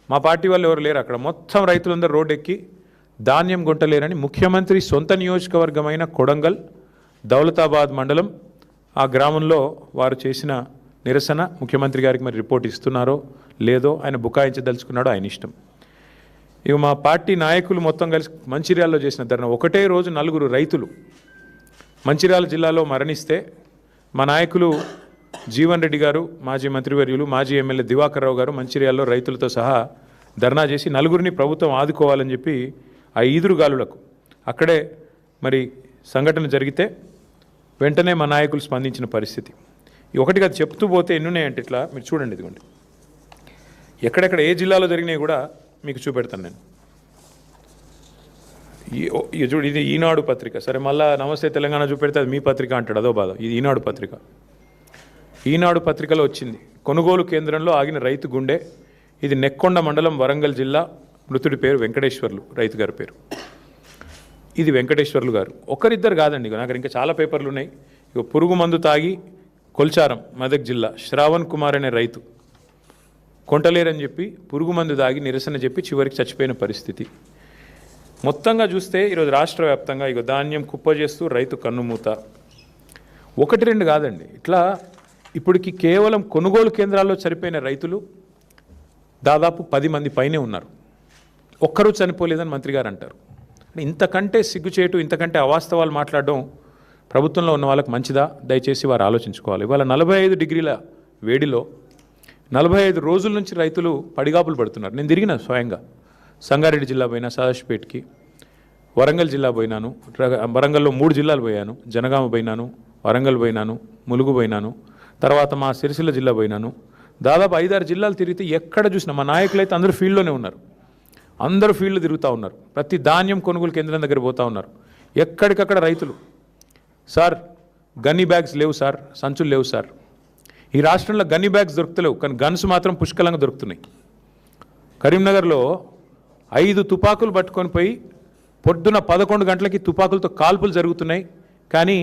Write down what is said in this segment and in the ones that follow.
మా పార్టీ వాళ్ళు ఎవరు లేరు అక్కడ, మొత్తం రైతులందరూ రోడ్డు ఎక్కి ధాన్యం కొంటలేరని ముఖ్యమంత్రి సొంత నియోజకవర్గమైన కొడంగల్ దౌలతాబాద్ మండలం ఆ గ్రామంలో వారు చేసిన నిరసన ముఖ్యమంత్రి గారికి మరి రిపోర్ట్ ఇస్తున్నారో లేదో ఆయన బుకాయించదలుచుకున్నాడో ఆయన ఇష్టం. ఇక మా పార్టీ నాయకులు మొత్తం కలిసి మంచిర్యాలలో చేసిన ధర్నా, ఒకటే రోజు 4 రైతులు మంచిర్యాల జిల్లాలో మరణిస్తే మా నాయకులు జీవన్ రెడ్డి గారు, మాజీ మంత్రివర్యులు, మాజీ ఎమ్మెల్యే దివాకర్ రావు గారు మంచిర్యాలలో రైతులతో సహా ధర్నా చేసి 4 ప్రభుత్వం ఆదుకోవాలని చెప్పి ఆ ఈదురుగాలులకు అక్కడే మరి సంఘటన జరిగితే వెంటనే మా నాయకులు స్పందించిన పరిస్థితి. ఒకటిగా చెప్తూ పోతే ఎన్ని ఉన్నాయంటే ఇట్లా మీరు చూడండి, ఇదిగోండి ఎక్కడెక్కడ ఏ జిల్లాలో జరిగినాయి కూడా మీకు చూపెడతాను నేను. చూడు, ఇది ఈనాడు పత్రిక. సరే మళ్ళీ నమస్తే తెలంగాణ చూపెడితే అది మీ పత్రిక అంటాడు, అదో బాధ. ఇది ఈనాడు పత్రిక. ఈనాడు పత్రికలో వచ్చింది, కొనుగోలు కేంద్రంలో ఆగిన రైతు గుండె. ఇది నెక్కొండ మండలం, వరంగల్ జిల్లా. మృతుడి పేరు వెంకటేశ్వర్లు, రైతు గారి పేరు. ఇది వెంకటేశ్వర్లు గారు. ఒకరిద్దరు కాదండి, నాకు ఇంకా చాలా పేపర్లు ఉన్నాయి. ఇక పురుగు మందు తాగి కొల్చారం, మెదక్ జిల్లా, శ్రావణ్ కుమార్ అనే రైతు కొంటలేరని చెప్పి పురుగు మందు తాగి నిరసన చెప్పి చివరికి చచ్చిపోయిన పరిస్థితి. మొత్తంగా చూస్తే ఈరోజు రాష్ట్ర వ్యాప్తంగా ఇక ధాన్యం కుప్ప చేస్తూ రైతు కన్నుమూత. 1-2 కాదండి, ఇట్లా ఇప్పటికి కేవలం కొనుగోలు కేంద్రాల్లో చనిపోయిన రైతులు దాదాపు 10 మంది పైనే ఉన్నారు. ఒక్కరూ చనిపోలేదని మంత్రి గారు అంటారు. ఇంతకంటే సిగ్గుచేటు, ఇంతకంటే అవాస్తవాలు మాట్లాడడం ప్రభుత్వంలో ఉన్న వాళ్ళకి మంచిదా? దయచేసి వారు ఆలోచించుకోవాలి. ఇవాళ 45 డిగ్రీల వేడిలో 45 రోజుల నుంచి రైతులు పడిగాపులు పడుతున్నారు. నేను తిరిగిన స్వయంగా సంగారెడ్డి జిల్లా పోయినా, సదాశివపేటకి, వరంగల్ జిల్లా పోయినాను, వరంగల్లో 3 జిల్లాలు పోయాను, జనగామ పోయినాను, వరంగల్ పోయినాను, ములుగు పోయినాను, తర్వాత మా సిరిసిల్ల జిల్లా పోయినాను. దాదాపు 5-6 జిల్లాలు తిరిగితే ఎక్కడ చూసినా మా నాయకులు అయితే అందరూ ఫీల్డ్లోనే ఉన్నారు. అందరూ ఫీల్డ్ తిరుగుతూ ఉన్నారు. ప్రతి ధాన్యం కొనుగోలు కేంద్రం దగ్గర పోతూ ఉన్నారు. ఎక్కడికక్కడ రైతులు, సార్ గన్నీ బ్యాగ్స్ లేవు సార్, సంచులు లేవు సార్. ఈ రాష్ట్రంలో గన్నీ బ్యాగ్స్ దొరుకుతలేవు, కానీ గన్స్ మాత్రం పుష్కలంగా దొరుకుతున్నాయి. కరీంనగర్లో 5 తుపాకులు పట్టుకొని పోయి పొద్దున 11 గంటలకి తుపాకులతో కాల్పులు జరుగుతున్నాయి. కానీ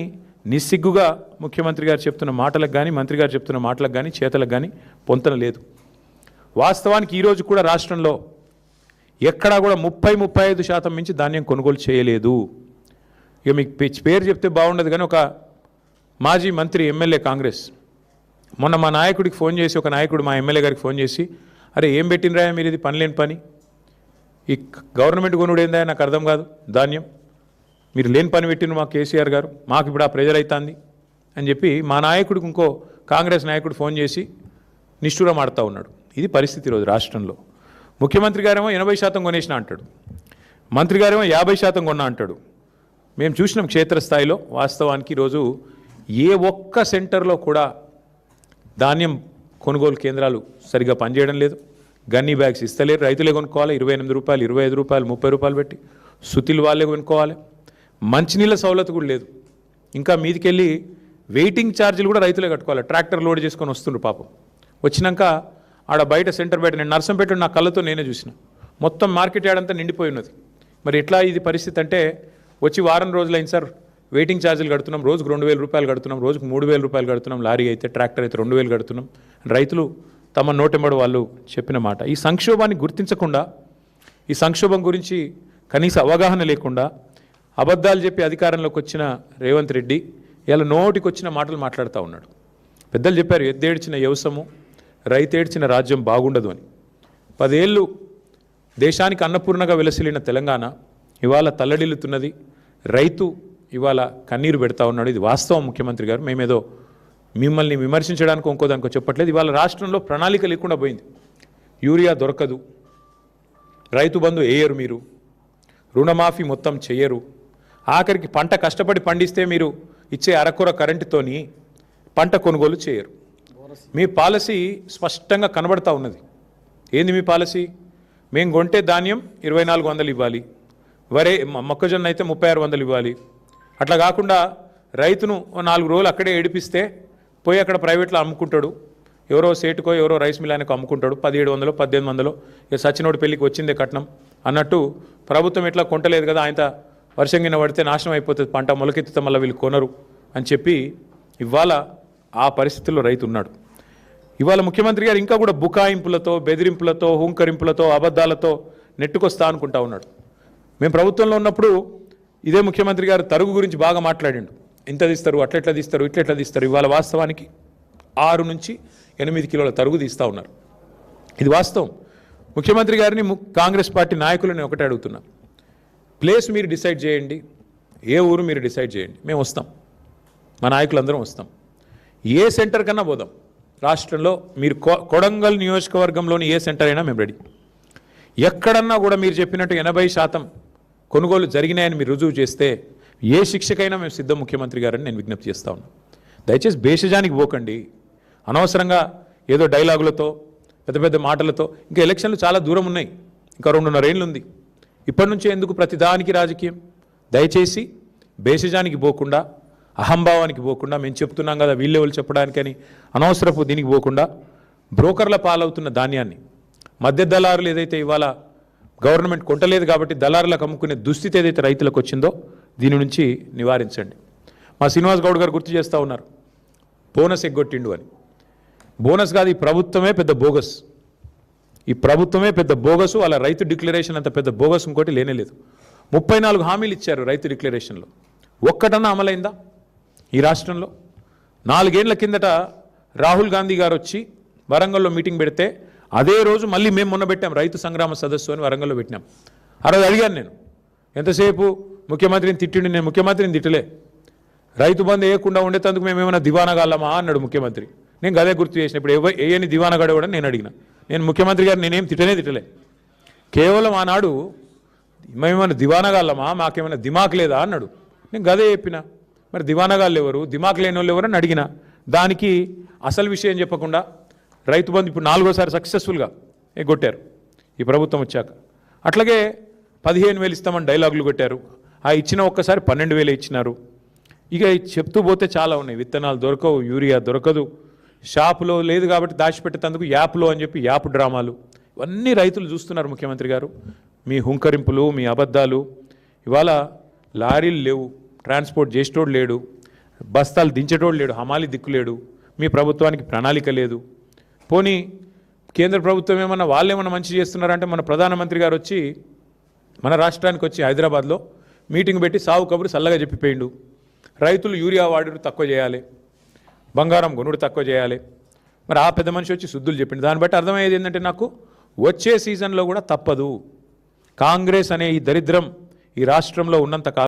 నిస్సిగ్గుగా ముఖ్యమంత్రి గారు చెప్తున్న మాటలకు కానీ, మంత్రి గారు చెప్తున్న మాటలకు కానీ, చేతలకు కానీ పొంతన లేదు. వాస్తవానికి ఈరోజు కూడా రాష్ట్రంలో ఎక్కడా కూడా 30-35% మించి ధాన్యం కొనుగోలు చేయలేదు. ఇక మీకు పేరు చెప్తే బాగుండదు, కానీ ఒక మాజీ మంత్రి, ఎమ్మెల్యే, కాంగ్రెస్, మొన్న మా నాయకుడికి ఫోన్ చేసి, ఒక నాయకుడు మా ఎమ్మెల్యే గారికి ఫోన్ చేసి, అరే ఏం పెట్టినరా మీరు, ఇది పని లేని పని, ఈ గవర్నమెంట్ కొనుడు ఏందా నాకు అర్థం కాదు, ధాన్యం మీరు లేని పని పెట్టిన మా కేసీఆర్ గారు, మాకు ఇప్పుడు ఆ ప్రెజర్ అవుతుంది అని చెప్పి మా నాయకుడికి ఇంకో కాంగ్రెస్ నాయకుడు ఫోన్ చేసి నిష్ఠూరం ఆడుతూ ఉన్నాడు. ఇది పరిస్థితి ఈరోజు రాష్ట్రంలో. ముఖ్యమంత్రి గారేమో 80% కొనేసిన అంటాడు, మంత్రి గారేమో 50% కొన్నా అంటాడు. మేము చూసినాం క్షేత్రస్థాయిలో. వాస్తవానికి ఈరోజు ఏ ఒక్క సెంటర్లో కూడా ధాన్యం కొనుగోలు కేంద్రాలు సరిగా పనిచేయడం లేదు. గన్నీ బ్యాగ్స్ ఇస్తలేరు, రైతులే కొనుక్కోవాలి. 28 రూపాయలు, 25 రూపాయలు, 30 రూపాయలు పెట్టి సుతిలు వాళ్ళే కొనుక్కోవాలి. మంచినీళ్ళ సౌలత్ కూడా లేదు. ఇంకా మీదికెళ్ళి వెయిటింగ్ ఛార్జీలు కూడా రైతులే కట్టుకోవాలి. ట్రాక్టర్ లోడ్ చేసుకొని వస్తుండ్రు పాపం. వచ్చినాక ఆడ బయట సెంటర్ బయట, నేను నర్సంపేట నా కళ్ళతో నేనే చూసిన, మొత్తం మార్కెట్ యార్డ్ అంతా నిండిపోయి ఉన్నది. మరి ఎట్లా ఇది పరిస్థితి అంటే, వచ్చి వారం రోజులైంది సార్, వెయిటింగ్ ఛార్జీలు కడుతున్నాం, రోజుకు 2000 రూపాయలు కడుతున్నాం, రోజుకు 3000 రూపాయలు కడుతున్నాం, లారీ అయితే, ట్రాక్టర్ అయితే 2000 కడుతున్నాం. రైతులు తమ నోటెంబడి వాళ్ళు చెప్పిన మాట. ఈ సంక్షోభాన్ని గుర్తించకుండా, ఈ సంక్షోభం గురించి కనీస అవగాహన లేకుండా అబద్ధాలు చెప్పి అధికారంలోకి వచ్చిన రేవంత్ రెడ్డి ఇలా నోటికి వచ్చిన మాటలు మాట్లాడుతూ ఉన్నాడు. పెద్దలు చెప్పారు, ఎద్దేడ్చిన వ్యవసము, రైతేడ్చిన రాజ్యం బాగుండదు అని. 10 ఏళ్ళు దేశానికి అన్నపూర్ణగా వెలసిల్లిన తెలంగాణ ఇవాళ తల్లడిల్లుతున్నది. రైతు ఇవాళ కన్నీరు పెడతా ఉన్నాడు. ఇది వాస్తవం ముఖ్యమంత్రి గారు. మేమేదో మిమ్మల్ని విమర్శించడానికి ఇంకోదానికో చెప్పట్లేదు. ఇవాళ రాష్ట్రంలో ప్రణాళిక లేకుండా పోయింది. యూరియా దొరకదు, రైతు బంధు వేయరు, మీరు రుణమాఫీ మొత్తం చెయ్యరు, ఆఖరికి పంట కష్టపడి పండిస్తే మీరు ఇచ్చే అరకొర కరెంటుతోని పంట కొనుగోలు చేయరు. మీ పాలసీ స్పష్టంగా కనబడతా ఉన్నది. ఏంది మీ పాలసీ? మేము కొంటే ధాన్యం 2400 ఇవ్వాలి, వరే మొక్కజొన్న అయితే 3600 ఇవ్వాలి. అట్లా కాకుండా రైతును 4 రోజులు అక్కడే ఏడిపిస్తే పోయి అక్కడ ప్రైవేట్లో అమ్ముకుంటాడు. ఎవరో సేటుకో ఎవరో రైస్ మిల్ ఆయనకు అమ్ముకుంటాడు 1700 1800. ఇక సచినోడి పెళ్ళికి వచ్చిందే కట్నం అన్నట్టు ప్రభుత్వం ఎట్లా కొంటలేదు కదా, ఆయన వర్షం కింద పడితే నాశనం అయిపోతుంది పంట, మొలకెత్తితే మళ్ళీ వీళ్ళు కొనరు అని చెప్పి ఇవాళ ఆ పరిస్థితుల్లో రైతు ఉన్నాడు. ఇవాళ ముఖ్యమంత్రి గారు ఇంకా కూడా బుకాయింపులతో, బెదిరింపులతో, హుంకరింపులతో, అబద్ధాలతో నెట్టుకొస్తా అనుకుంటా ఉన్నాడు. మేము ప్రభుత్వంలో ఉన్నప్పుడు ఇదే ముఖ్యమంత్రి గారు తరుగు గురించి బాగా మాట్లాడిండు. ఇంత తీస్తారు, అట్లెట్లా తీస్తారు, ఇట్లెట్లా తీస్తారు. ఇవాళ వాస్తవానికి 6 నుంచి 8 కిలోల తరుగు తీస్తూ ఉన్నారు. ఇది వాస్తవం. ముఖ్యమంత్రి గారిని కాంగ్రెస్ పార్టీ నాయకులను ఒకటే అడుగుతున్నా, ప్లేస్ మీరు డిసైడ్ చేయండి, ఏ ఊరు మీరు డిసైడ్ చేయండి, మేము వస్తాం, మా నాయకులందరం వస్తాం. ఏ సెంటర్ కన్నా పోదాం రాష్ట్రంలో. మీరు కొడంగల్ నియోజకవర్గంలోని ఏ సెంటర్ అయినా మేము రెడీ. ఎక్కడన్నా కూడా మీరు చెప్పినట్టు 80% కొనుగోలు జరిగినాయని మీరు రుజువు చేస్తే ఏ శిక్షకైనా మేము సిద్ధం ముఖ్యమంత్రి గారని నేను విజ్ఞప్తి చేస్తా ఉన్నాను. దయచేసి భేషజానికి పోకండి. అనవసరంగా ఏదో డైలాగులతో, పెద్ద పెద్ద మాటలతో. ఇంకా ఎలక్షన్లు చాలా దూరం ఉన్నాయి, ఇంకా 2.5 ఏళ్ళు ఉంది. ఇప్పటి నుంచే ఎందుకు ప్రతిదానికి రాజకీయం? దయచేసి భేషజానికి పోకుండా, అహంభావానికి పోకుండా, మేము చెప్తున్నాం కదా వీళ్ళెవరు చెప్పడానికని అనవసరపు దీనికి పోకుండా, బ్రోకర్ల పాలవుతున్న ధాన్యాన్ని, మధ్య దళారులు ఏదైతే ఇవాళ గవర్నమెంట్ కొంటలేదు కాబట్టి దళారులకు అమ్ముకునే దుస్థితి ఏదైతే రైతులకు వచ్చిందో దీని నుంచి నివారించండి. మా శ్రీనివాస్ గౌడ్ గారు గుర్తు చేస్తూ ఉన్నారు, బోనస్ ఎగ్గొట్టిండు అని. బోనస్ కాదు, ఈ ప్రభుత్వమే పెద్ద బోగస్. ఈ ప్రభుత్వమే పెద్ద బోగసు. అలా రైతు డిక్లరేషన్ అంత పెద్ద బోగస్ ఇంకోటి లేనేలేదు. 34 హామీలు ఇచ్చారు రైతు డిక్లరేషన్లో. ఒక్కటన్నా అమలైందా ఈ రాష్ట్రంలో? 4 ఏళ్ల కిందట రాహుల్ గాంధీ గారు వచ్చి వరంగల్లో మీటింగ్ పెడితే అదే రోజు మళ్ళీ మేము మొన్న పెట్టాం రైతు సంగ్రామ సదస్సు అని వరంగల్లో పెట్టినాం. ఆ రోజు అడిగాను నేను, ఎంతసేపు ముఖ్యమంత్రిని తిట్టిండి. నేను ముఖ్యమంత్రిని తిట్టలే. రైతు బంధు వేయకుండా ఉండేందుకు మేము ఏమైనా దివానగాళ్ళమా అన్నాడు ముఖ్యమంత్రి. నేను గదే గుర్తు చేసిన. ఇప్పుడు ఏయని దివానగాడు కూడా నేను అడిగిన. నేను ముఖ్యమంత్రి గారు నేనేం తిట్టలే. కేవలం ఆనాడు మేమేమైనా దివానగాళ్ళమా, మాకేమైనా దిమాక్ లేదా అన్నాడు. నేను గదే చెప్పిన. మరి దివానగాళ్ళు ఎవరు, దిమాక్ లేని వాళ్ళు ఎవరు అని అడిగిన. దానికి అసలు విషయం చెప్పకుండా రైతు బంధు ఇప్పుడు 4వ సారి సక్సెస్ఫుల్గా ఎగ్గొట్టారు ఈ ప్రభుత్వం వచ్చాక. అట్లాగే 15,000 ఇస్తామని డైలాగులు కొట్టారు. ఆ ఇచ్చిన ఒక్కసారి 12,000 ఇచ్చినారు. ఇక చెప్తూ పోతే చాలా ఉన్నాయి. విత్తనాలు దొరకవు, యూరియా దొరకదు, షాపులో లేదు కాబట్టి దాచిపెట్టేందుకు యాప్లో అని చెప్పి యాప్ డ్రామాలు. ఇవన్నీ రైతులు చూస్తున్నారు. ముఖ్యమంత్రి గారు మీ హుంకరింపులు, మీ అబద్ధాలు. ఇవాళ లారీలు లేవు, ట్రాన్స్పోర్ట్ చేసేటోడు లేడు, బస్తాలు దించేటోడు లేడు, హమాలి దిక్కు లేడు. మీ ప్రభుత్వానికి ప్రణాళిక లేదు. పోనీ కేంద్ర ప్రభుత్వం ఏమన్నా వాళ్ళు ఏమన్నా మంచి చేస్తున్నారంటే మన ప్రధానమంత్రి గారు వచ్చి మన రాష్ట్రానికి వచ్చి హైదరాబాద్లో మీటింగ్ పెట్టి సాగు కబురు చల్లగా చెప్పిపోయిండు. రైతులు యూరియా వాడుడు తక్కువ చేయాలి, బంగారం కొనుడు తక్కువ చేయాలి. మరి ఆ పెద్ద మనిషి వచ్చి శుద్ధులు చెప్పిండు. దాన్ని బట్టి అర్థమయ్యేది ఏంటంటే నాకు వచ్చే సీజన్లో కూడా తప్పదు. కాంగ్రెస్ అనే ఈ దరిద్రం ఈ రాష్ట్రంలో ఉన్నంత